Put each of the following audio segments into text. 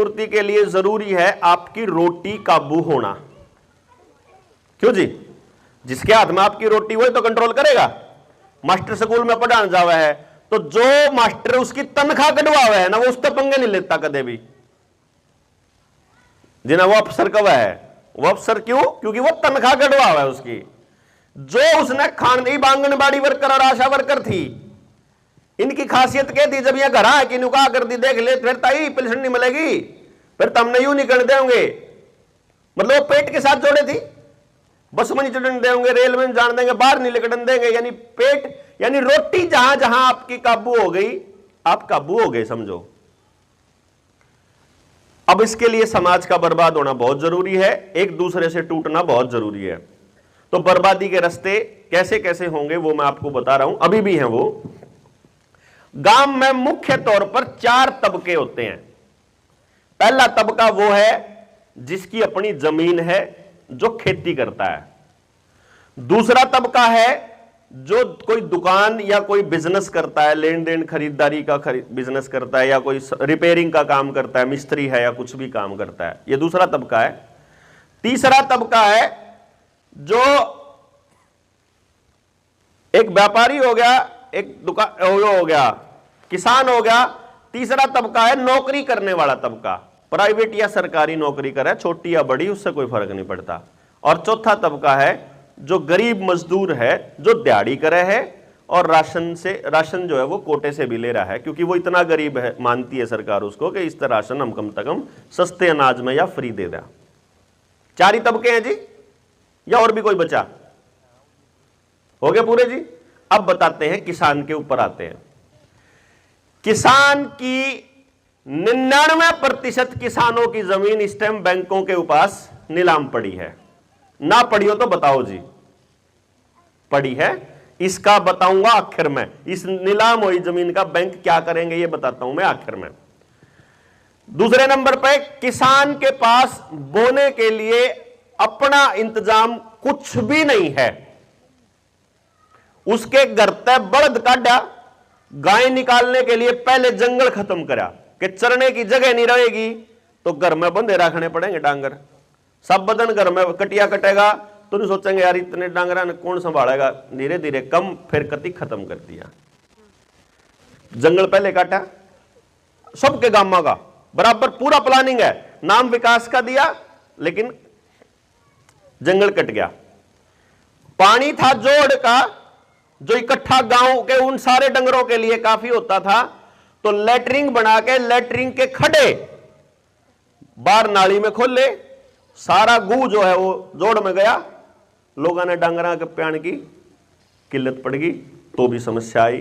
पूर्ति के लिए जरूरी है आपकी रोटी काबू होना। क्यों जी? जिसके हाथ में आपकी रोटी वही तो कंट्रोल करेगा। मास्टर स्कूल में पढ़ाने जावा है तो जो मास्टर उसकी तनख्वाह कटवा है ना, वो उस पर पंगे नहीं लेता कदे भी। जिन्हें वो अफसर कब है, वो अफसर क्यों? क्योंकि वो तनख्वाह कटवा है उसकी। जो उसने आंगनबाड़ी वर्कर और आशा वर्कर थी, इनकी खासियत क्या थी? जब यह घर है कि नुका कर दी, देख ले फिर ताई पेंशन नहीं मिलेगी, फिर तमने यूं नहीं कर देंगे। मतलब वो पेट के साथ जोड़े थी। बस में नहीं चढ़ने देंगे, रेल में जान देंगे, बाहर नहीं लेकर देंगे। यानी पेट, यानी रोटी जहां जहां आपकी काबू हो गई, आप काबू हो गए समझो। अब इसके लिए समाज का बर्बाद होना बहुत जरूरी है, एक दूसरे से टूटना बहुत जरूरी है। तो बर्बादी के रास्ते कैसे कैसे होंगे वो मैं आपको बता रहा हूं, अभी भी हैं वो। गांव में मुख्य तौर पर 4 तबके होते हैं। पहला तबका वो है जिसकी अपनी जमीन है, जो खेती करता है। दूसरा तबका है जो कोई दुकान या कोई बिजनेस करता है, लेन देन खरीदारी का बिजनेस करता है, या कोई रिपेयरिंग का काम करता है, मिस्त्री है या कुछ भी काम करता है, यह दूसरा तबका है। तीसरा तबका है जो एक व्यापारी हो गया, एक दुकान हो गया, किसान हो गया। तीसरा तबका है नौकरी करने वाला तबका, प्राइवेट या सरकारी नौकरी करे, छोटी या बड़ी उससे कोई फर्क नहीं पड़ता। और चौथा तबका है जो गरीब मजदूर है, जो दिहाड़ी करे है और राशन जो है वो कोटे से भी ले रहा है, क्योंकि वो इतना गरीब है, मानती है सरकार उसको कि इस तरह राशन हम कम से कम सस्ते अनाज में या फ्री दे दें। 4 ही तबके हैं जी, या और भी कोई बचा? हो गए पूरे जी। अब बताते हैं, किसान के ऊपर आते हैं। किसान की 99% किसानों की जमीन इस टाइम बैंकों के पास नीलाम पड़ी है। ना पड़ी हो तो बताओ जी। पड़ी है, इसका बताऊंगा आखिर में। इस नीलाम हुई जमीन का बैंक क्या करेंगे ये बताता हूं मैं आखिर में। दूसरे नंबर पे किसान के पास बोने के लिए अपना इंतजाम कुछ भी नहीं है। उसके घर तय बड़द काटा, गाय निकालने के लिए पहले जंगल खत्म करा कि चरने की जगह नहीं रहेगी तो घर में बंधे रखने पड़ेंगे डांगर। सब बदन घर में कटिया कटेगा तो नहीं सोचेंगे यार इतने डांगरा ने कौन संभालेगा, धीरे धीरे कम, फिर कति खत्म कर दिया। जंगल पहले काटा, सबके गामा का बराबर पूरा प्लानिंग है, नाम विकास का दिया लेकिन जंगल कट गया। पानी था जोड़ का जो इकट्ठा गांव के उन सारे डंगरों के लिए काफी होता था, तो लेटरिंग बना के लेटरिंग के खड्डे बाहर नाली में खोले, सारा गू जो है वो जोड़ में गया। लोगों ने डांगरा के प्यान की किल्लत पड़ गई तो भी समस्या आई,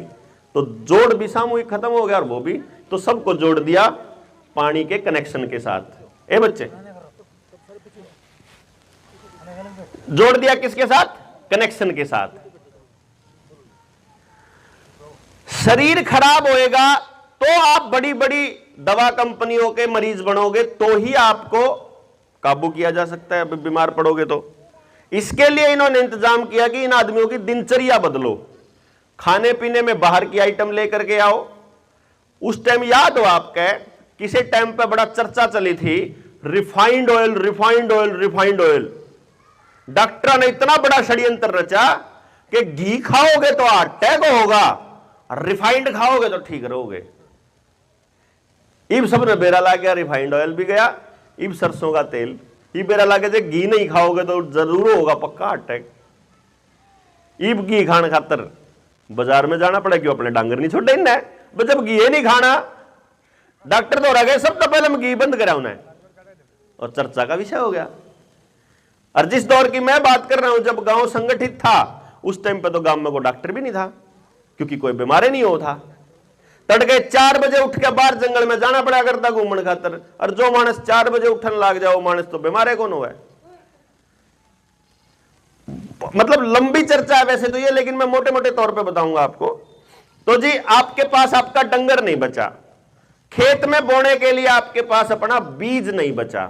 तो जोड़ भी सामूहिक खत्म हो गया और वो भी, तो सबको जोड़ दिया पानी के कनेक्शन के साथ। ए बच्चे, जोड़ दिया किसके साथ? कनेक्शन के साथ। शरीर खराब होएगा तो आप बड़ी बड़ी दवा कंपनियों के मरीज बनोगे तो ही आपको काबू किया जा सकता है, बीमार पड़ोगे तो। इसके लिए इन्होंने इंतजाम किया कि इन आदमियों की दिनचर्या बदलो, खाने पीने में बाहर की आइटम लेकर के आओ। उस टाइम याद हो आपके, किसी टाइम पे बड़ा चर्चा चली थी, refined oil, refined oil, refined oil. Doctor ने इतना बड़ा षड्यंत्र रचा कि घी खाओगे तो अटैक होगा, रिफाइंड खाओगे तो ठीक रहोगे। इब सब ने बेरा ला गया, रिफाइंड ऑयल भी गया, इब सरसों का तेल, ये बेरा ला के घी नहीं खाओगे तो जरूर होगा पक्का अटैक। इब घी खाने खातर बाजार में जाना पड़ा, क्यों? अपने डांगर नहीं छोड़े इन्हें, जब घी नहीं खाना डॉक्टर तो रह गए, सब तो पहले घी बंद करा उन्हें और चर्चा का विषय हो गया। और जिस दौर की मैं बात कर रहा हूं, जब गांव संगठित था, उस टाइम पे तो गांव में कोई डॉक्टर भी नहीं था, क्योंकि कोई बीमारी नहीं हो था। तड़के 4 बजे उठ के बाहर जंगल में जाना पड़ा करता घूमने खातर, और जो मानस 4 बजे उठने लग जाओ मानस तो बीमारे कौन हुआ है। मतलब लंबी चर्चा है वैसे तो ये, लेकिन मैं मोटे मोटे तौर पे बताऊंगा आपको। तो जी आपके पास आपका डंगर नहीं बचा, खेत में बोने के लिए आपके पास अपना बीज नहीं बचा।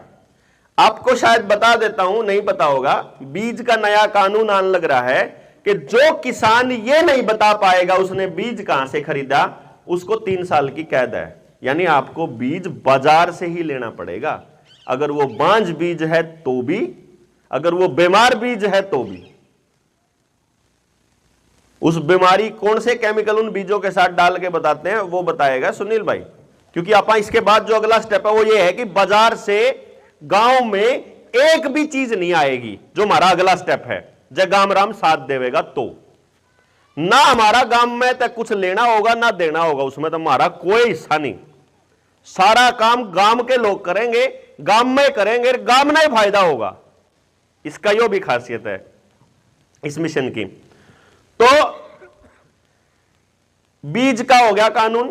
आपको शायद बता देता हूं, नहीं पता होगा, बीज का नया कानून आने लग रहा है कि जो किसान ये नहीं बता पाएगा उसने बीज कहां से खरीदा, उसको 3 साल की कैद है। यानी आपको बीज बाजार से ही लेना पड़ेगा। अगर वो बांझ बीज है तो भी, अगर वो बीमार बीज है तो भी। उस बीमारी कौन से केमिकल उन बीजों के साथ डाल के बताते हैं वो बताएगा सुनील भाई, क्योंकि आप इसके बाद जो अगला स्टेप है वो ये है कि बाजार से गांव में एक भी चीज नहीं आएगी। जो हमारा अगला स्टेप है, जब गांव राम साथ देवेगा तो ना हमारा गांव में तक कुछ लेना होगा ना देना होगा, उसमें तो हमारा कोई हिस्सा नहीं। सारा काम गांव के लोग करेंगे, गांव में करेंगे, गांव में फायदा होगा। इसका यो भी खासियत है इस मिशन की। तो बीज का हो गया कानून।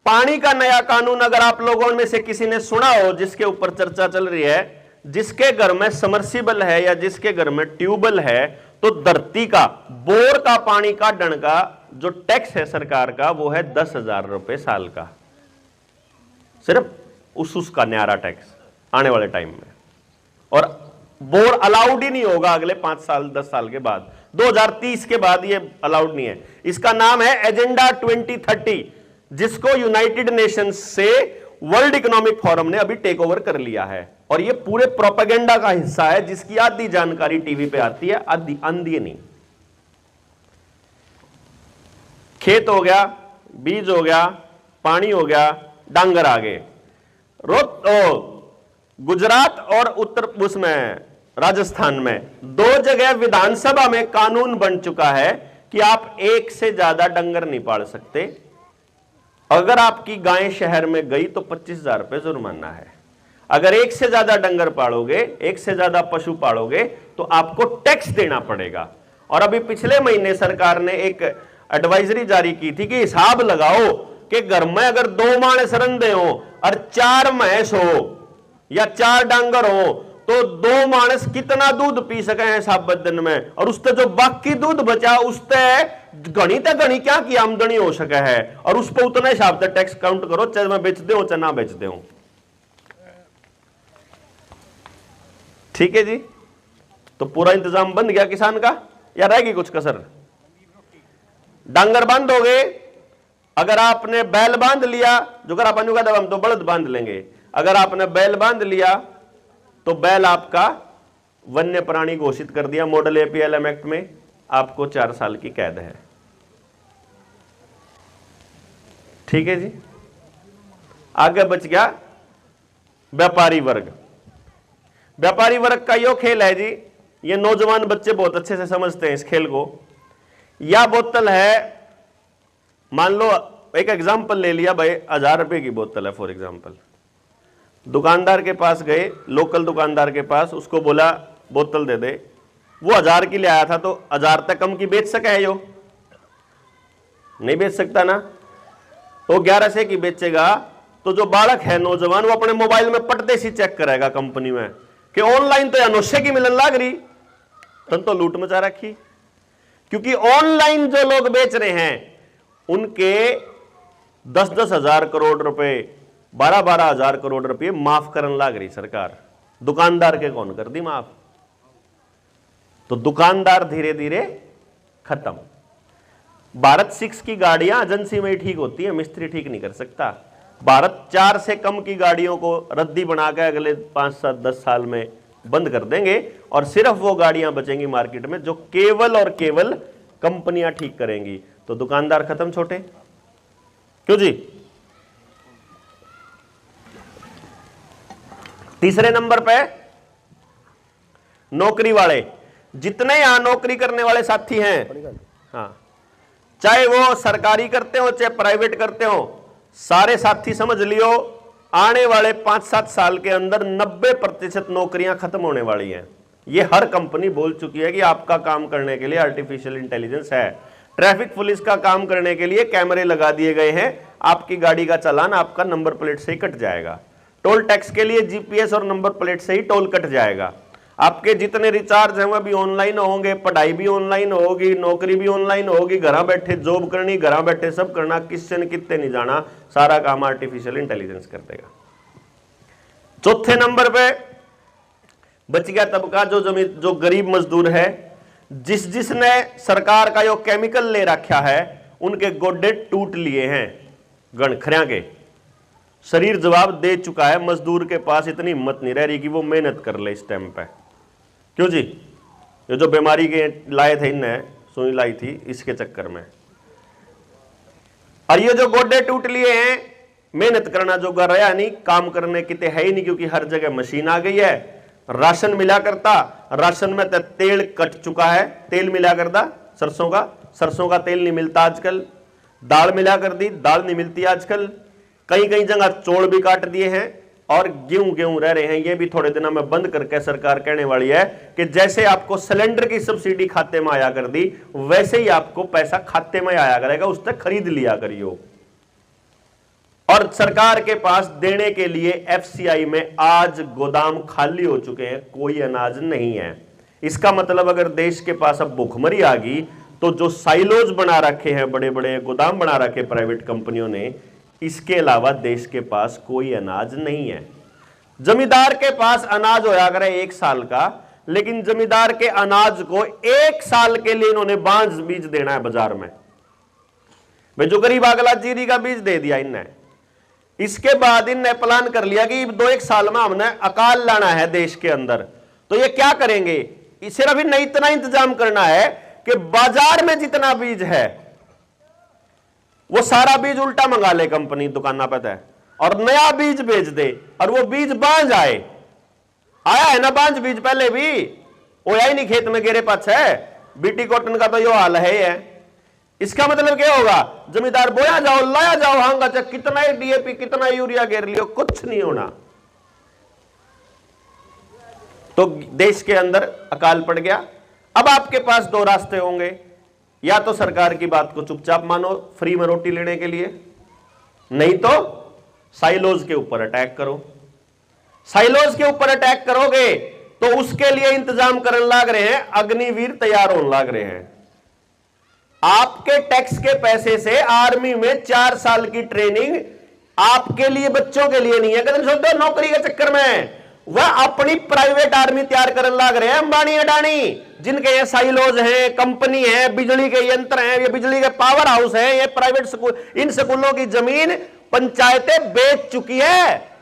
पानी का नया कानून अगर आप लोगों में से किसी ने सुना हो, जिसके ऊपर चर्चा चल रही है, जिसके घर में समर्सिबल है या जिसके घर में ट्यूबवेल है, तो धरती का बोर का पानी काटने का जो टैक्स है सरकार का वो है 10,000 रुपए साल का, सिर्फ उसका न्यारा टैक्स आने वाले टाइम में। और बोर अलाउड ही नहीं होगा अगले 5 साल 10 साल के बाद, 2030 के बाद ये अलाउड नहीं है। इसका नाम है एजेंडा 2030, जिसको यूनाइटेड नेशंस से वर्ल्ड इकोनॉमिक फोरम ने अभी टेक ओवर कर लिया है। और ये पूरे प्रोपेगेंडा का हिस्सा है, जिसकी आधी जानकारी टीवी पे आती है, आधी नहीं। खेत हो गया, बीज हो गया, पानी हो गया, डांगर आ गए। गुजरात और उत्तर उसमें राजस्थान में 2 जगह विधानसभा में कानून बन चुका है कि आप एक से ज्यादा डंगर नहीं पाल सकते। अगर आपकी गाय शहर में गई तो 25,000 रुपए जुर्माना है। अगर एक से ज्यादा डंगर पालोगे, एक से ज्यादा पशु पालोगे, तो आपको टैक्स देना पड़ेगा। और अभी पिछले महीने सरकार ने एक एडवाइजरी जारी की थी कि हिसाब लगाओ कि घर में अगर 2 माणस रंधे हो और 4 भैंस हो या 4 डांगर हो, तो 2 माणस कितना दूध पी सके हैं साबत दिन में, और उससे जो बाकी दूध बचा उससे घनी तक घनी क्या की आमदनी हो सके है, और उस पर उतना हिसाब से टैक्स काउंट करो, चाहे मैं बेच दे चाहे ना बेच दे। ठीक है जी। तो पूरा इंतजाम बन गया किसान का, या रहेगी कुछ कसर? डांगर बांधोगे, अगर आपने बैल बांध लिया, जो कर अपन का हम तो बलद बांध लेंगे, अगर आपने बैल बांध लिया तो बैल आपका वन्य प्राणी घोषित कर दिया मॉडल एपीएलएम एक्ट में, आपको 4 साल की कैद है। ठीक है जी। आगे बच गया व्यापारी वर्ग। व्यापारी वर्ग का यो खेल है जी, ये नौजवान बच्चे बहुत अच्छे से समझते हैं इस खेल को। या बोतल है, मान लो एक एग्जांपल ले लिया भाई, 1000 रुपए की बोतल है फॉर एग्जांपल। दुकानदार के पास गए, लोकल दुकानदार के पास, उसको बोला बोतल दे दे। वो 1000 की ले आया था, तो 1000 तक कम की बेच सके है यो? नहीं बेच सकता ना। तो 1100 की बेचेगा, तो जो बालक है नौजवान, वो अपने मोबाइल में पटते सी चेक करेगा कंपनी में कि ऑनलाइन तो 900 की मिलन लाग रही, तो लूट मचा रखी। क्योंकि ऑनलाइन जो लोग बेच रहे हैं उनके 10-10 हजार करोड़ रुपए, 12-12 हजार करोड़ रुपए माफ करने लग रही सरकार। दुकानदार के कौन कर दी माफ? तो दुकानदार धीरे धीरे खत्म। भारत 6 की गाड़ियां एजेंसी में ही ठीक होती है, मिस्त्री ठीक नहीं कर सकता। भारत 4 से कम की गाड़ियों को रद्दी बनाकर अगले 5-7-10 साल में बंद कर देंगे, और सिर्फ वो गाड़ियां बचेंगी मार्केट में जो केवल और केवल कंपनियां ठीक करेंगी। तो दुकानदार खत्म छोटे। क्यों जी? तीसरे नंबर पे नौकरी वाले। जितने यहां नौकरी करने वाले साथी हैं, हाँ, चाहे वो सरकारी करते हो चाहे प्राइवेट करते हो, सारे साथी समझ लियो आने वाले 5-7 साल के अंदर 90% नौकरियां खत्म होने वाली हैं। ये हर कंपनी बोल चुकी है कि आपका काम करने के लिए आर्टिफिशियल इंटेलिजेंस है। ट्रैफिक पुलिस का काम करने के लिए कैमरे लगा दिए गए हैं, आपकी गाड़ी का चालान आपका नंबर प्लेट से ही कट जाएगा। टोल टैक्स के लिए जीपीएस और नंबर प्लेट से ही टोल कट जाएगा। आपके जितने रिचार्ज हैं वो भी ऑनलाइन होंगे, पढ़ाई भी ऑनलाइन होगी, नौकरी भी ऑनलाइन होगी, घर बैठे जॉब करनी, घर बैठे सब करना, किससे न कितने नहीं जाना, सारा काम आर्टिफिशियल इंटेलिजेंस कर देगा। चौथे नंबर पे बच गया तबका जो गरीब मजदूर है, जिसने सरकार का जो केमिकल ले रखा है, उनके गोड्डे टूट लिए हैं गणखरिया के। शरीर जवाब दे चुका है, मजदूर के पास इतनी हिम्मत नहीं रह रही कि वो मेहनत कर ले इस टाइम पे। क्यों जी? ये जो बीमारी के लाए थे, इनने सुई लाई थी इसके चक्कर में। और ये जो गोडे टूट लिए हैं, मेहनत करना जो कर रहा नहीं, काम करने किते है ही नहीं, क्योंकि हर जगह मशीन आ गई है। राशन मिला करता, राशन में तो तेल कट चुका है, तेल मिला करता सरसों का तेल नहीं मिलता आजकल। दाल मिला कर दी, दाल नहीं मिलती आजकल। कई कई जगह चौल भी काट दिए हैं और गेहूं रह रहे हैं। ये भी थोड़े दिनों में बंद करके सरकार कहने वाली है कि जैसे आपको सिलेंडर की सब्सिडी खाते में आया कर दी, वैसे ही आपको पैसा खाते में आया करेगा, उससे खरीद लिया करियो। और सरकार के पास देने के लिए एफसीआई में आज गोदाम खाली हो चुके हैं, कोई अनाज नहीं है। इसका मतलब अगर देश के पास अब भूखमरी आ गई तो जो साइलोज बना रखे हैं, बड़े बड़े गोदाम बना रखे प्राइवेट कंपनियों ने, इसके अलावा देश के पास कोई अनाज नहीं है। जमींदार के पास अनाज होया करे 1 साल का, लेकिन जमींदार के अनाज को 1 साल के लिए इन्होंने बांझ बीज देना है बाजार में। भाई जो गरीब अगला जीरी का बीज दे दिया इनने, इसके बाद इनने प्लान कर लिया कि 2-1 साल में हमने अकाल लाना है देश के अंदर। तो ये क्या करेंगे? सिर्फ इन्हें इतना इंतजाम करना है कि बाजार में जितना बीज है वो सारा बीज उल्टा मंगा ले कंपनी दुकाना पे है और नया बीज बेच दे, और वो बीज बांझ आए। आया है ना बांझ बीज पहले भी, ओया ही नहीं खेत में गिरे पाछ है। बीटी कॉटन का तो यो हाल है। इसका मतलब क्या होगा? जमींदार बोया जाओ, लाया जाओ, हांगा चाहे कितना ही डीएपी कितना यूरिया गिर लियो, कुछ नहीं होना। तो देश के अंदर अकाल पड़ गया। अब आपके पास 2 रास्ते होंगे, या तो सरकार की बात को चुपचाप मानो फ्री में रोटी लेने के लिए, नहीं तो साइलोज के ऊपर अटैक करो। साइलोज के ऊपर अटैक करोगे तो उसके लिए इंतजाम करने लग रहे हैं, अग्निवीर तैयार होने लग रहे हैं। आपके टैक्स के पैसे से आर्मी में 4 साल की ट्रेनिंग आपके लिए, बच्चों के लिए नहीं है। कदम सोचते हो नौकरी के चक्कर में वह अपनी प्राइवेट आर्मी तैयार करने लग रहे हैं। अंबानी अडानी जिनके ये साइलोज हैं, कंपनी है, बिजली के यंत्र हैं, ये बिजली के पावर हाउस हैं, ये प्राइवेट स्कूल, इन स्कूलों की जमीन पंचायतें बेच चुकी है।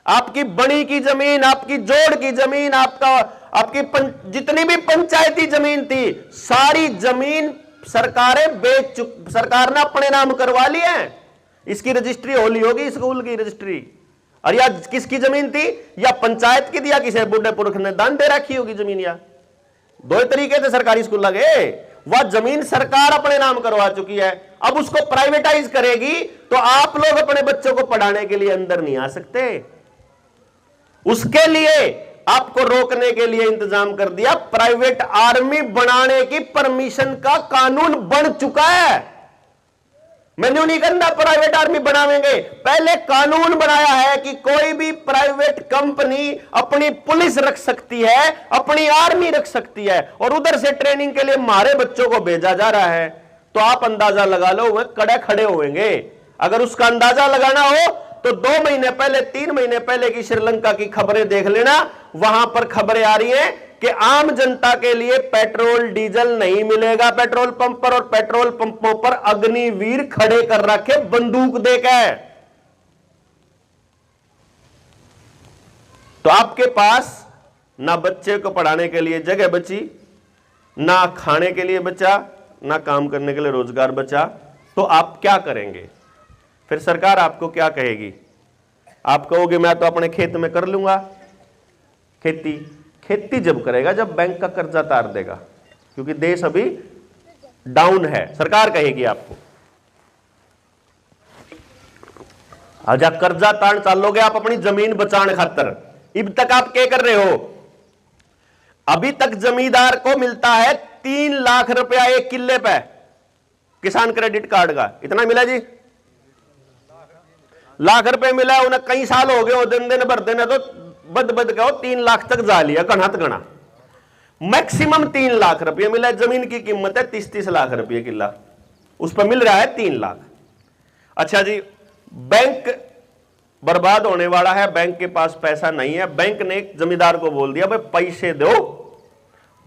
आपकी बड़ी की जमीन, आपकी जोड़ की जमीन, आपकी जितनी भी पंचायती जमीन थी, सारी जमीन सरकारें बेच सरकार ने अपने नाम करवा ली है। इसकी रजिस्ट्री होली होगी, स्कूल की रजिस्ट्री। और या किसकी जमीन थी? या पंचायत की दिया, किसी बूढ़े पुरुष ने दान दे रखी होगी जमीन। या 2 तरीके से सरकारी स्कूल लगे। वह जमीन सरकार अपने नाम करवा चुकी है, अब उसको प्राइवेटाइज करेगी तो आप लोग अपने बच्चों को पढ़ाने के लिए अंदर नहीं आ सकते। उसके लिए आपको रोकने के लिए इंतजाम कर दिया। प्राइवेट आर्मी बनाने की परमिशन का कानून बन चुका है। मेन्यू नहीं करना प्राइवेट आर्मी बनावेंगे, पहले कानून बनाया है कि कोई भी प्राइवेट कंपनी अपनी पुलिस रख सकती है, अपनी आर्मी रख सकती है, और उधर से ट्रेनिंग के लिए हमारे बच्चों को भेजा जा रहा है। तो आप अंदाजा लगा लो वह कड़े खड़े होंगे। अगर उसका अंदाजा लगाना हो तो 2 महीने पहले, 3 महीने पहले की श्रीलंका की खबरें देख लेना। वहां पर खबरें आ रही हैं कि आम जनता के लिए पेट्रोल डीजल नहीं मिलेगा पेट्रोल पंप पर, और पेट्रोल पंपों पर अग्निवीर खड़े कर रखे बंदूक देकर। तो आपके पास ना बच्चे को पढ़ाने के लिए जगह बची, ना खाने के लिए बचा, ना काम करने के लिए रोजगार बचा। तो आप क्या करेंगे? फिर सरकार आपको क्या कहेगी? आप कहोगे मैं तो अपने खेत में कर लूंगा खेती। खेती जब करेगा जब बैंक का कर्जा तार देगा, क्योंकि देश अभी डाउन है। सरकार कहेगी आपको आजा कर्जा तार चालोगे आप अपनी जमीन बचाने खातर। अब तक आप क्या कर रहे हो? अभी तक जमींदार को मिलता है 3 लाख रुपया 1 किल्ले पे किसान क्रेडिट कार्ड का। इतना मिला जी? लाख रुपए मिला। उन्हें कई साल हो गए, दिन भर देने तो बद कहो 3 लाख तक जा लिया, गणत गणा। मैक्सिमम 3 लाख रुपये मिला। जमीन की कीमत है 30-30 लाख रुपये किला, उस पर मिल रहा है 3 लाख। अच्छा जी, बैंक बर्बाद होने वाला है, बैंक के पास पैसा नहीं है। बैंक ने जमींदार को बोल दिया भाई पैसे दो,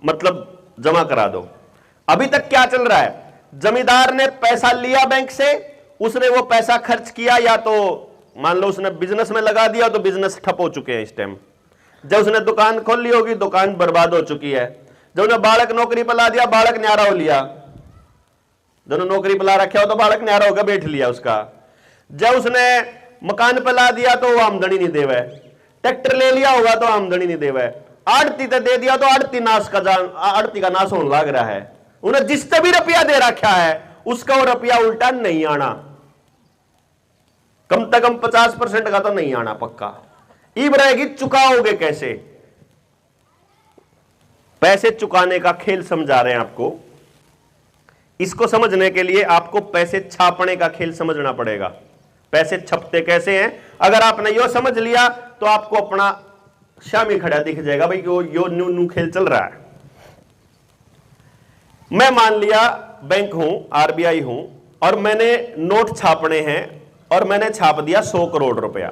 मतलब जमा करा दो। अभी तक क्या चल रहा है? जमींदार ने पैसा लिया बैंक से, उसने वो पैसा खर्च किया, या तो मान लो उसने बिजनेस में लगा दिया तो बिजनेस ठप हो चुके हैं इस टाइम। जब उसने दुकान खोल ली होगी, दुकान बर्बाद हो चुकी है। जब उसने बालक नौकरी पर ला दिया, बालक न्यारा हो लिया। जब नौकरी पर ला रखा हो तो बालक न्यारा होकर बैठ लिया उसका। जब उसने मकान पर ला दिया तो वो आमदनी नहीं देवे। ट्रैक्टर ले लिया होगा तो आमदनी नहीं देवे। आड़ती तो दे दिया तो आड़ती का नाश होने लग रहा है। उन्हें जिससे भी रुपया दे रखा है उसका वो रुपया उल्टा नहीं आना, कम से कम 50% का तो नहीं आना पक्का। ईब रहेगी चुकाओगे कैसे? पैसे चुकाने का खेल समझा रहे हैं आपको। इसको समझने के लिए आपको पैसे छापने का खेल समझना पड़ेगा। पैसे छपते कैसे हैं? अगर आपने यो समझ लिया तो आपको अपना शामी खड़ा दिख जाएगा भाई कि यो न्यू खेल चल रहा है। मैं मान लिया बैंक हूं, आरबीआई हूं, और मैंने नोट छापने हैं और मैंने छाप दिया 100 करोड़ रुपया।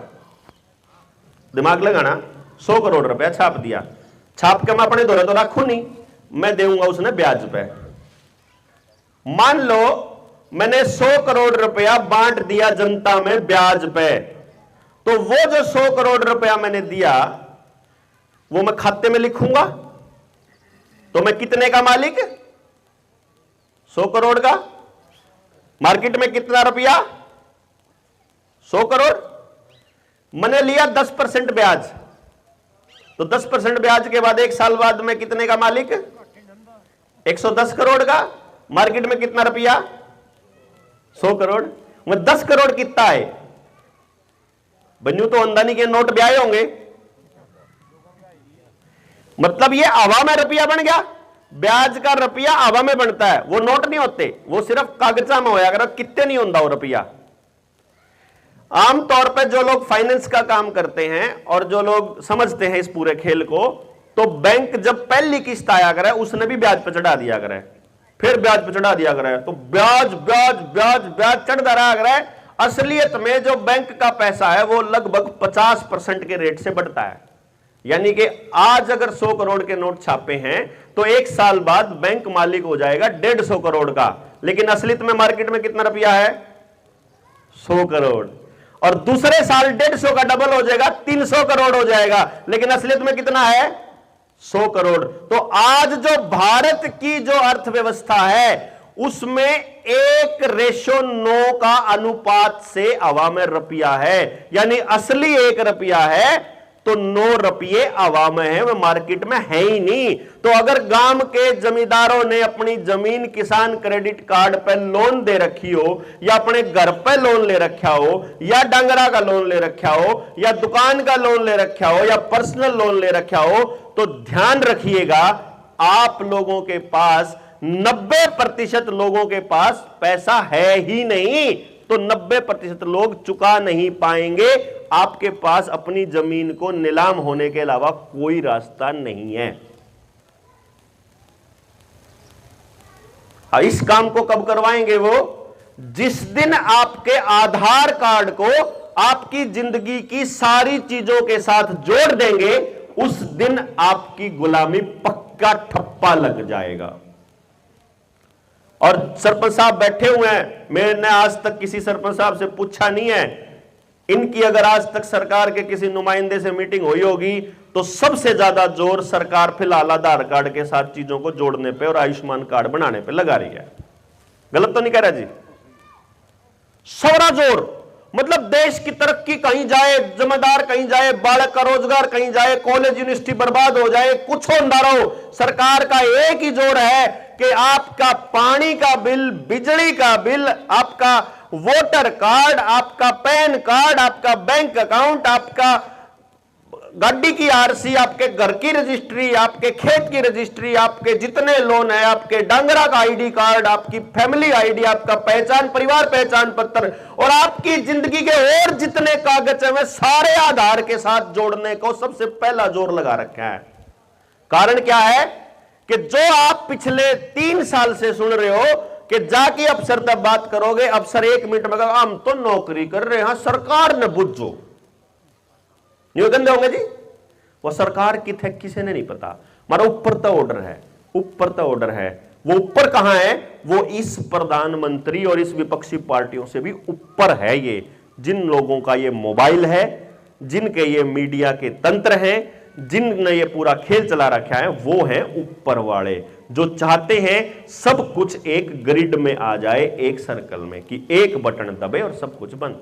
दिमाग लगाना, 100 करोड़ रुपया छाप दिया। छाप के मैं अपने दौरे तो रखू नहीं, मैं देऊंगा उसने ब्याज पे। मान लो मैंने 100 करोड़ रुपया बांट दिया जनता में ब्याज पे, तो वो जो 100 करोड़ रुपया मैंने दिया वो मैं खाते में लिखूंगा तो मैं कितने का मालिक? 100 करोड़ का। मार्केट में कितना रुपया? 100 करोड़। मैंने लिया 10% ब्याज, तो 10% ब्याज के बाद 1 साल बाद मैं कितने का मालिक? 110 करोड़ का। मार्केट में कितना रुपया? 100 करोड़। मैं 10 करोड़ कितना है? बनू तो अंदानी के नोट ब्याज होंगे, मतलब ये हवा में रुपया बन गया। ब्याज का रुपया हवा में बनता है, वो नोट नहीं होते, वो सिर्फ कागजा में होया। अगर कितने नहीं होता वो रुपया। आमतौर पर जो लोग फाइनेंस का काम करते हैं और जो लोग समझते हैं इस पूरे खेल को, तो बैंक जब पहली किस्त आया करे उसने भी ब्याज पर चढ़ा दिया करे, फिर ब्याज पर चढ़ा दिया करे, तो ब्याज ब्याज ब्याज ब्याज चढ़ता रहा करे। असलियत में जो बैंक का पैसा है वो लगभग 50% के रेट से बढ़ता है। यानी कि आज अगर 100 करोड़ के नोट छापे हैं तो 1 साल बाद बैंक मालिक हो जाएगा 150 करोड़ का, लेकिन असलियत में मार्केट में कितना रुपया है? 100 करोड़। और दूसरे साल 150 का डबल हो जाएगा, 300 करोड़ हो जाएगा, लेकिन असलियत में कितना है? 100 करोड़। तो आज जो भारत की जो अर्थव्यवस्था है उसमें 1:9 का अनुपात से हवा में रुपया है। यानी असली 1 रुपया है तो 9 रुपये हवा में है, वो मार्केट में है ही नहीं। तो अगर गांव के जमींदारों ने अपनी जमीन किसान क्रेडिट कार्ड पे लोन दे रखी हो, या अपने घर पे लोन ले रखा हो, या डांगरा का लोन ले रखा हो, या दुकान का लोन ले रखा हो, या पर्सनल लोन ले रखा हो, तो ध्यान रखिएगा आप लोगों के पास 90% लोगों के पास पैसा है ही नहीं, तो 90% लोग चुका नहीं पाएंगे। आपके पास अपनी जमीन को नीलाम होने के अलावा कोई रास्ता नहीं है। इस काम को कब करवाएंगे? वो जिस दिन आपके आधार कार्ड को आपकी जिंदगी की सारी चीजों के साथ जोड़ देंगे, उस दिन आपकी गुलामी पक्का ठप्पा लग जाएगा। और सरपंच साहब बैठे हुए हैं, मैंने आज तक किसी सरपंच साहब से पूछा नहीं है। इनकी अगर आज तक सरकार के किसी नुमाइंदे से मीटिंग हुई होगी तो सबसे ज्यादा जोर सरकार फिलहाल आधार कार्ड के साथ चीजों को जोड़ने पे और आयुष्मान कार्ड बनाने पे लगा रही है। गलत तो नहीं कह रहा जी? सौरा जोर, मतलब देश की तरक्की कहीं जाए, जमींदार कहीं जाए, बालक का रोजगार कहीं जाए, कॉलेज यूनिवर्सिटी बर्बाद हो जाए, कुछ हो ना रहो, सरकार का एक ही जोर है कि आपका पानी का बिल, बिजली का बिल, आपका वोटर कार्ड, आपका पैन कार्ड, आपका बैंक अकाउंट, आपका गाड़ी की आरसी, आपके घर की रजिस्ट्री, आपके खेत की रजिस्ट्री, आपके जितने लोन है, आपके डांगरा का आईडी कार्ड, आपकी फैमिली आईडी, आपका पहचान, परिवार पहचान पत्र, और आपकी जिंदगी के और जितने कागज है, सारे आधार के साथ जोड़ने को सबसे पहला जोर लगा रखा है। कारण क्या है कि जो आप पिछले 3 साल से सुन रहे हो कि जाके अफसर तब बात करोगे, अफसर 1 मिनट में कहा हम तो नौकरी कर रहे हैं, सरकार ने बुझो नहीं गंदे होंगे जी। वो सरकार की थे किसी ने नहीं पता, हमारा ऊपर तो ऑर्डर है, ऊपर तो ऑर्डर है। वो ऊपर कहां है? वो इस प्रधानमंत्री और इस विपक्षी पार्टियों से भी ऊपर है। ये जिन लोगों का ये मोबाइल है, जिनके ये मीडिया के तंत्र हैं, जिनने ये पूरा खेल चला रखा है, वो है ऊपर वाले, जो चाहते हैं सब कुछ एक ग्रिड में आ जाए, एक सर्कल में, कि एक बटन दबे और सब कुछ बंद।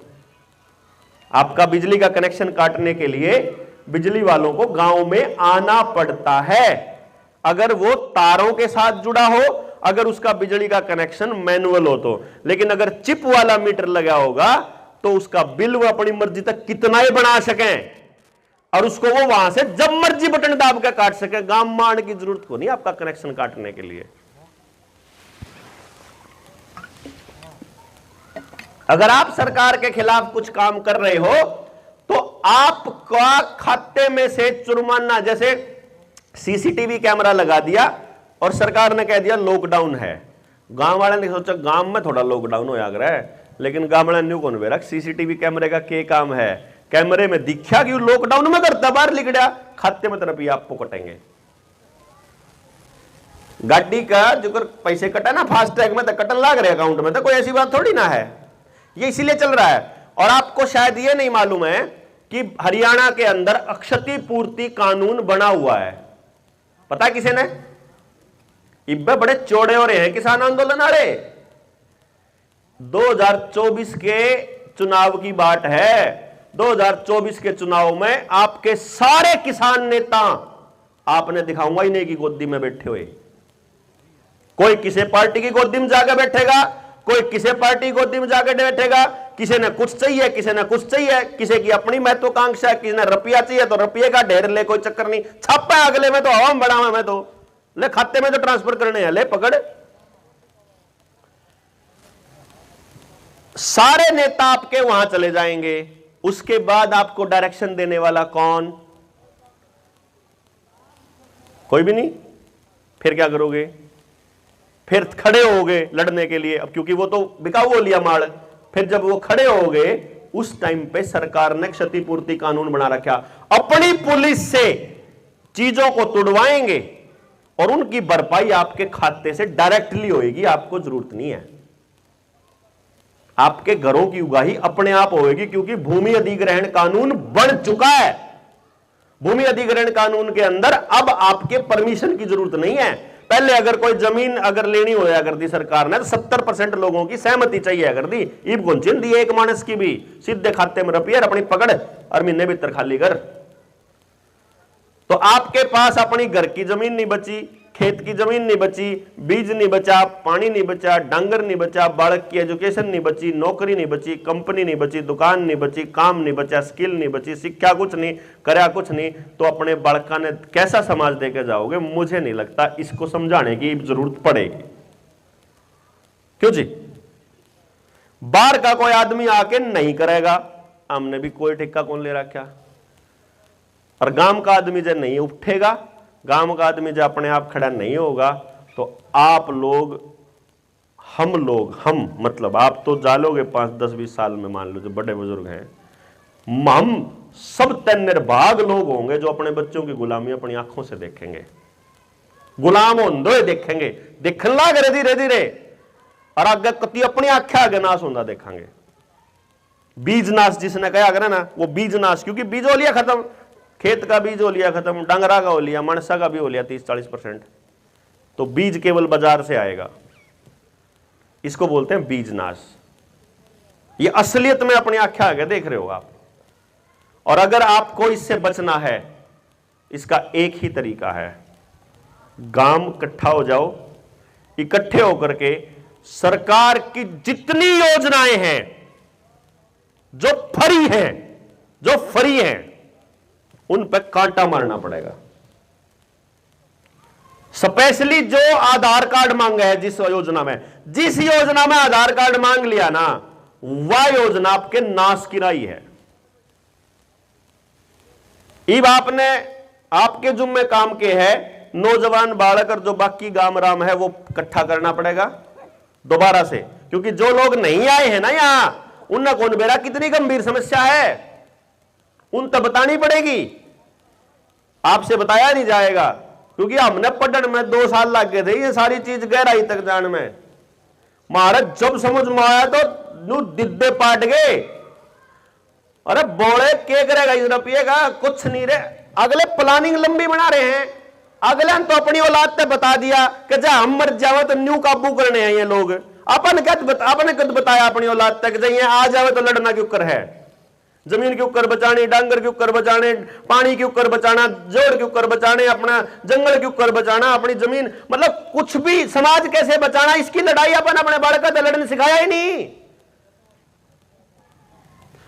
आपका बिजली का कनेक्शन काटने के लिए बिजली वालों को गांव में आना पड़ता है, अगर वो तारों के साथ जुड़ा हो, अगर उसका बिजली का कनेक्शन मैनुअल हो तो। लेकिन अगर चिप वाला मीटर लगा होगा तो उसका बिल वो अपनी मर्जी तक कितना ही बना सकें और उसको वो वहां से जब मर्जी बटन दाब के काट सके। गांव में आने की जरूरत को नहीं आपका कनेक्शन काटने के लिए। अगर आप सरकार के खिलाफ कुछ काम कर रहे हो तो आपका खाते में से जुर्माना, जैसे सीसीटीवी कैमरा लगा दिया और सरकार ने कह दिया लॉकडाउन है, गांव वाले ने सोचा गांव में थोड़ा लॉकडाउन हो जाएगा है, लेकिन गांव वाले न्यू कौन बेरा सीसीटीवी कैमरे का क्या काम है, कैमरे में दिखा कि लॉकडाउन में करता, बाहर लिख दिया, खाते में तरफ आपको कटेंगे। गाड़ी का जो पैसे कटा ना फास्टैग में, तो कटन लाग रहे अकाउंट में, तो कोई ऐसी बात थोड़ी ना है, ये इसीलिए चल रहा है। और आपको शायद ये नहीं मालूम है कि हरियाणा के अंदर क्षतिपूर्ति कानून बना हुआ है, पता किसे ने? इब्बे बड़े चौड़े हो रहे हैं किसान आंदोलन वाले। 2024 के चुनाव की बात है, 2024 के चुनाव में आपके सारे किसान नेता आपने दिखाऊंगा ही नहीं कि गोदी में बैठे हुए, कोई किसी पार्टी की गोदी में जाकर बैठेगा, कोई किसी पार्टी की गोदी में जाकर बैठेगा, किसी ने कुछ चाहिए, किसी ने कुछ चाहिए, किसी की अपनी महत्वाकांक्षा है, किसी ने रुपया चाहिए तो रुपये का ढेर ले, कोई चक्कर नहीं, छापा है अगले में तो हवा में बड़ा हुआ, मैं तो ले खाते में तो ट्रांसफर करने हैं, ले पकड़। सारे नेता आपके वहां चले जाएंगे, उसके बाद आपको डायरेक्शन देने वाला कौन? कोई भी नहीं। फिर क्या करोगे? फिर खड़े होगे लड़ने के लिए, अब क्योंकि वो तो बिकाऊ हो लिया माल। फिर जब वो खड़े हो गए उस टाइम पे सरकार ने क्षतिपूर्ति कानून बना रखा, अपनी पुलिस से चीजों को तुड़वाएंगे और उनकी भरपाई आपके खाते से डायरेक्टली होगी, आपको जरूरत नहीं है। आपके घरों की उगाही अपने आप होगी, क्योंकि भूमि अधिग्रहण कानून बन चुका है। भूमि अधिग्रहण कानून के अंदर अब आपके परमिशन की जरूरत नहीं है। पहले अगर कोई जमीन अगर लेनी होया करती सरकार ने तो 70% लोगों की सहमति चाहिए कर दी, ईब गुंचिन दी एक मानस की भी, सीधे खाते में रुपये अपनी पकड़ और महीने भीतर खाली कर। तो आपके पास अपनी घर की जमीन नहीं बची, खेत की जमीन नहीं बची, बीज नहीं बचा, पानी नहीं बचा, डांगर नहीं बचा, बालक की एजुकेशन नहीं बची, नौकरी नहीं बची, कंपनी नहीं बची, दुकान नहीं बची, काम नहीं बचा, स्किल नहीं बची, शिक्षा कुछ नहीं, करया कुछ नहीं, तो अपने बालका ने कैसा समाज देके जाओगे? मुझे नहीं लगता इसको समझाने की जरूरत पड़ेगी। क्यों जी? बाहर का कोई आदमी आके नहीं करेगा, हमने भी कोई ठेका कौन ले रखा, और गांव का आदमी जब नहीं उठेगा, गांव का आदमी जब अपने आप खड़ा नहीं होगा, तो आप लोग, हम मतलब आप तो जालोगे 5, 10, 20 साल में, मान लो जो बड़े बुजुर्ग हैं, हम सब तय निर्भाग लोग होंगे जो अपने बच्चों की गुलामी अपनी आंखों से देखेंगे, गुलाम होंदे देखेंगे, देखने लग रहे धीरे धीरे, और आगे कति अपनी आंखें आगे नाश होता देखेंगे। बीज नाश जिसने कहा करे ना, वो बीज नाश, क्योंकि बीज हो लिया खत्म, खेत का बीज हो लिया खत्म, डांगरा का हो लिया, मनसा का भी हो लिया 30-40%, तो बीज केवल बाजार से आएगा। इसको बोलते हैं बीज नाश। ये असलियत में अपनी आंखें आगे देख रहे हो आप। और अगर आपको इससे बचना है, इसका एक ही तरीका है, गांव इकट्ठा हो जाओ, इकट्ठे होकर के सरकार की जितनी योजनाएं हैं जो फ्री हैं उन पर कांटा मारना पड़ेगा। स्पेशली जो आधार कार्ड मांगा है, जिस योजना में आधार कार्ड मांग लिया ना, वह योजना आपके नाश की राही है। इब आपने आपके जुम्मे काम के है नौजवान बालक और जो बाकी गांव राम है वो इकट्ठा करना पड़ेगा दोबारा से, क्योंकि जो लोग नहीं आए हैं ना यहां, उन्हें कौन बेरा कितनी गंभीर समस्या है उन तक बतानी पड़ेगी। आपसे बताया नहीं जाएगा, क्योंकि हमने पढ़ने में 2 साल लग गए थे ये सारी चीज गहराई तक जान में। महाराज जब समझ में आया तो दिद्दे पाट गए, अरे बोले के करेगा इस रुपये का, कुछ नहीं रे। अगले प्लानिंग लंबी बना रहे हैं। अगले ने तो अपनी औलाद से बता दिया कि जा हम मर जावे तो न्यू काबू करने हैं ये लोग। अपन आपने कद बताया अपनी औलाद तक जाइए आ जावे तो लड़ना क्यों कर है, जमीन के ऊपर बचाने, डांगर के ऊपर बचाने, पानी के ऊपर बचाना, जोड़ के ऊपर बचाने, अपना जंगल के ऊपर बचाना, अपनी जमीन, मतलब कुछ भी, समाज कैसे बचाना, इसकी लड़ाई अपन अपने बालक को लड़ने सिखाया ही नहीं।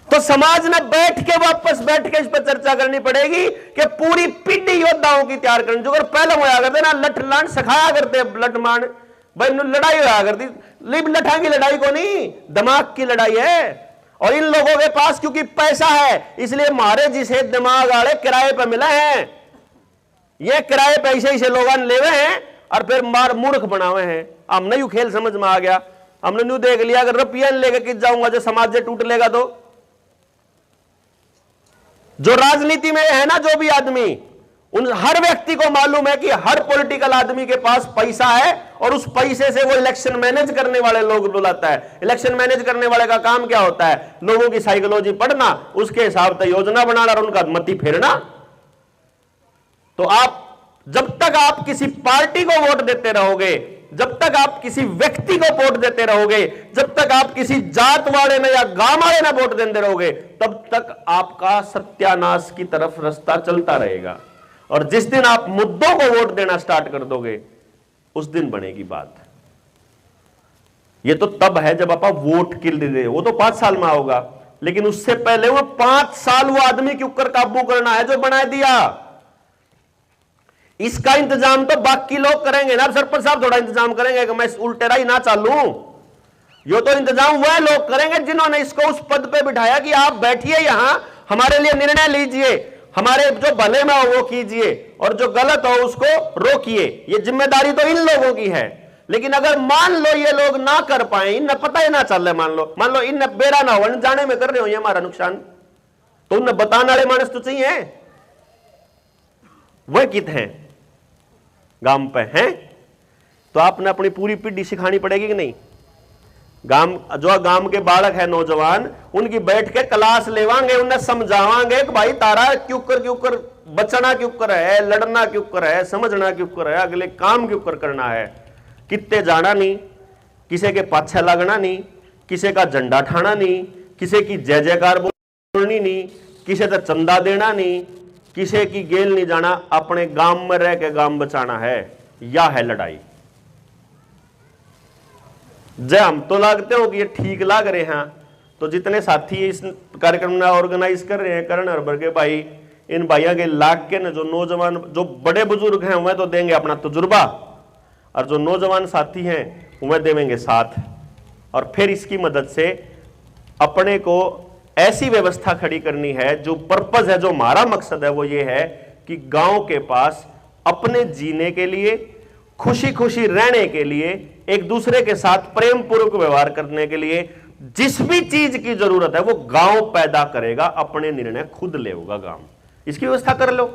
तो समाज ने बैठ के वापस बैठ के इस पर चर्चा करनी पड़ेगी कि पूरी पीढ़ी योद्धाओं की तैयार करनी। जो अगर पहले होया करते ना लठ लान सिखाया करते, लठमान भाई लड़ाई होया करती, लिब लठा की लड़ाई को नहीं, दिमाग की लड़ाई है। और इन लोगों के पास क्योंकि पैसा है इसलिए मारे जिसे दिमाग आड़े किराए पर मिला है, ये किराए पैसे इसे लोग लेवे हैं और फिर मार मूर्ख बनावे हैं। हमने यू खेल समझ में आ गया, हमने न्यू देख लिया अगर रुपया लेके किस जाऊंगा जो समाज से टूट लेगा। तो जो राजनीति में है ना, जो भी आदमी, उन हर व्यक्ति को मालूम है कि हर पॉलिटिकल आदमी के पास पैसा है और उस पैसे से वो इलेक्शन मैनेज करने वाले लोग बुलाता है। इलेक्शन मैनेज करने वाले का काम क्या होता है, लोगों की साइकोलॉजी पढ़ना, उसके हिसाब से योजना बनाना और उनका मति फेरना। तो आप जब तक आप किसी पार्टी को वोट देते रहोगे, जब तक आप किसी व्यक्ति को वोट देते रहोगे, जब तक आप किसी जात वाले ने या गांव वाले ने वोट देते रहोगे, तब तक आपका सत्यानाश की तरफ रास्ता चलता रहेगा। और जिस दिन आप मुद्दों को वोट देना स्टार्ट कर दोगे उस दिन बनेगी बात। ये तो तब है जब आप वोट के लिए, वो तो 5 साल में होगा, लेकिन उससे पहले वो 5 साल वो आदमी के ऊपर काबू करना है जो बना दिया। इसका इंतजाम तो बाकी लोग करेंगे ना, सरपंच साहब थोड़ा इंतजाम करेंगे कि मैं उल्टेरा ही ना चालू। यो तो इंतजाम वह लोग करेंगे जिन्होंने इसको उस पद पे बिठाया कि आप बैठिए यहां, हमारे लिए निर्णय लीजिए, हमारे जो भले में हो वो कीजिए और जो गलत हो उसको रोकिए। ये जिम्मेदारी तो इन लोगों की है। लेकिन अगर मान लो ये लोग ना कर पाए, इन पता ही ना चल, मान लो इन बेरा ना हो, जाने में कर रहे हो ये हमारा नुकसान, तो उन्हें बताने वाले मानस तो चाहिए। वह कित हैं गांव पे हैं, तो आपने अपनी पूरी पीढ़ी सिखानी पड़ेगी कि नहीं। जो गांव के बालक है, नौजवान, उनकी बैठ के क्लास लेवांगे, उन्हें समझावांगे कि भाई तारा क्यों कर बचना क्यों कर है, लड़ना क्यों कर है, समझना क्यों कर है, अगले काम क्यों करना है, कितने जाना नहीं, किसी के पाछे लगना नहीं, किसी का झंडा ठाना नहीं, किसी की जय जयकार बोलनी नहीं, किसी से चंदा देना नहीं, किसी की गेल नहीं जाना, अपने गांव में रह के गांव बचाना है। यह है लड़ाई। जय हम तो लागते हो कि ये ठीक लाग रहे हैं, तो जितने साथी इस कार्यक्रम में ऑर्गेनाइज कर रहे हैं, करण हरबर के भाई, इन भाइयों के लाग के न जो नौजवान, जो बड़े बुजुर्ग हैं वह तो देंगे अपना तजुर्बा, और जो नौजवान साथी हैं वह देवेंगे साथ। और फिर इसकी मदद से अपने को ऐसी व्यवस्था खड़ी करनी है, जो पर्पज है, जो हमारा मकसद है, वो ये है कि गांव के पास अपने जीने के लिए, खुशी खुशी रहने के लिए, एक दूसरे के साथ प्रेम पूर्वक व्यवहार करने के लिए जिस भी चीज की जरूरत है वो गांव पैदा करेगा, अपने निर्णय खुद लेगा गांव। इसकी व्यवस्था कर लो।